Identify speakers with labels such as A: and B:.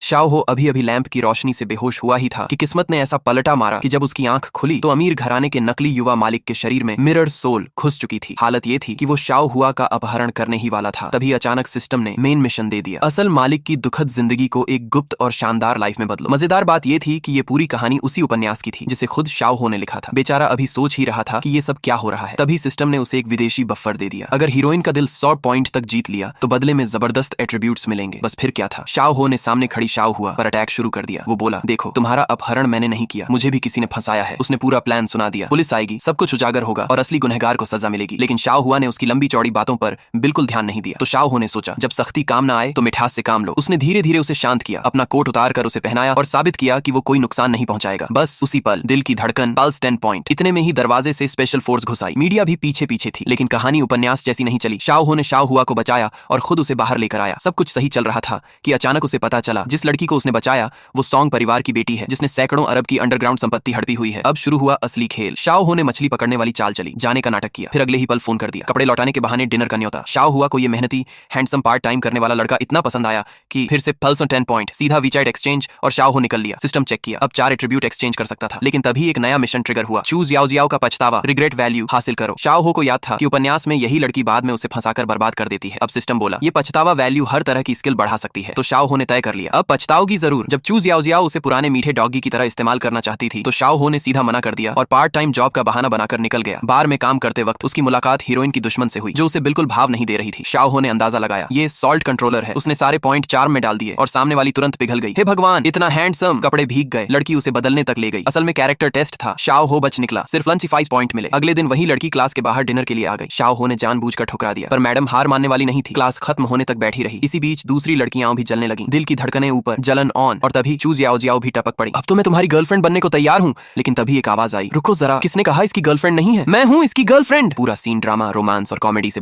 A: Shao हो अभी अभी लैंप की रोशनी से बेहोश हुआ ही था कि किस्मत ने ऐसा पलटा मारा कि जब उसकी आंख खुली तो अमीर घराने के नकली युवा मालिक के शरीर में मिरर सोल घुस चुकी थी। हालत ये थी कि वो शाओ हुआ का अपहरण करने ही वाला था। तभी अचानक सिस्टम ने मेन मिशन दे दिया, असल मालिक की दुखद जिंदगी को एक गुप्त और शानदार लाइफ में बदलो। मजेदार बात ये थी कि ये पूरी कहानी उसी उपन्यास की थी जिसे खुद शाओ हो ने लिखा था। बेचारा अभी सोच ही रहा था कि ये सब क्या हो रहा है, तभी सिस्टम ने उसे एक विदेशी बफर दे दिया। अगर हीरोइन का दिल 100 पॉइंट तक जीत लिया तो बदले में जबरदस्त एट्रीब्यूट्स मिलेंगे। बस फिर क्या था, शाओ हो ने सामने खड़ी शाओ हुआ पर अटैक शुरू कर दिया। वो बोला, देखो तुम्हारा अपहरण मैंने नहीं किया, मुझे भी किसी ने फंसाया है। उसने पूरा प्लान सुना दिया। पुलिस आएगी, सब कुछ उजागर होगा और असली गुनहगार को सजा मिलेगी। लेकिन शाओ हुआ ने उसकी लंबी चौड़ी बातों पर बिल्कुल ध्यान नहीं दिया। तो शाओ हो ने सोचा, जब सख्ती काम ना आए तो मिठास से काम लो। उसने धीरे धीरे उसे शांत किया, अपना कोट उतार कर उसे पहनाया और साबित किया कि वो कोई नुकसान नहीं पहुंचाएगा। बस उसी पल दिल की धड़कन पल्स 10 पॉइंट, इतने में ही दरवाजे से स्पेशल फोर्स घुस आई। मीडिया भी पीछे पीछे थी, लेकिन कहानी उपन्यास जैसी नहीं चली। शाओ हो ने शाओ हुआ को बचाया और खुद उसे बाहर लेकर आया। सब कुछ सही चल रहा था कि अचानक उसे पता चला जिस लड़की को उसने बचाया वो सॉन्ग परिवार की बेटी है, जिसने सैकड़ों अरब की अंडरग्राउंड संपत्ति हड़पी हुई है। अब शुरू हुआ असली खेल। शाओ हो ने मछली पकड़ने वाली चाल चली, जाने का नाटक किया, फिर अगले ही पल फोन कर दिया, कपड़े लौटाने के बहाने डिनर का न्योता। शाओ हुआ को ये मेहनती हैंडसम पार्ट टाइम करने वाला लड़का इतना पसंद आया कि फिर से पल्स 10 पॉइंट, सीधा वीचैट एक्सचेंज और शाओ हो निकल लिया। सिस्टम चेक किया, अब 4 एट्रीब्यूट एक्सचेंज कर सकता था। लेकिन तभी एक नया मिशन ट्रिगर हुआ, चूज याओ जियाओ का पछतावा, रिग्रेट वैल्यू हासिल करो। शाओ हो को याद था कि उपन्यास में यही लड़की बाद में उसे फंसाकर बर्बाद कर देती है। अब सिस्टम बोला, ये पछतावा वैल्यू हर तरह की स्किल बढ़ा सकती है। तो शाओ हो ने तय कर लिया, अब पछताओगी जरूर। जब चूज याओ जियाओ उसे पुराने मीठे डॉगी की तरह इस्तेमाल करना चाहती थी तो शाओ हो ने सीधा मना कर दिया और पार्ट टाइम जॉब का बहाना बनाकर निकल गया। बार में काम करते वक्त उसकी मुलाकात हीरोइन की दुश्मन से हुई जो उसे बिल्कुल भाव नहीं दे रही थी। शाओ हो ने अंदाजा लगाया, ये सॉल्ट कंट्रोलर है। उसने सारे पॉइंट चार्म में डाल दिए और सामने वाली तुरंत पिघल गई। हे भगवान, इतना हैंडसम! कपड़े भीग गए, लड़की उसे बदलने तक ले गई। असल में कैरेक्टर टेस्ट था, शाओ हो बच निकला, सिर्फ 25 पॉइंट मिले। अगले दिन वही लड़की क्लास के बाहर डिनर के लिए आ गई। शाओ हो ने जानबूझकर ठुकरा दिया, पर मैडम हार मानने वाली नहीं थी। क्लास खत्म होने तक बैठी रही। इसी बीच दूसरी लड़कियां भी जलने लगी, दिल की धड़कनें ऊपर, जलन ऑन। और तभी चूज याओ जियाओ भी टपक पड़ी, अब तो मैं तुम्हारी गर्लफ्रेंड बनने को तैयार हूँ। लेकिन तभी एक आवाज आई, रुको जरा, किसने कहा इसकी गर्लफ्रेंड नहीं है? मैं हूँ इसकी गर्लफ्रेंड। पूरा सीन ड्रामा, रोमांस और कॉमेडी से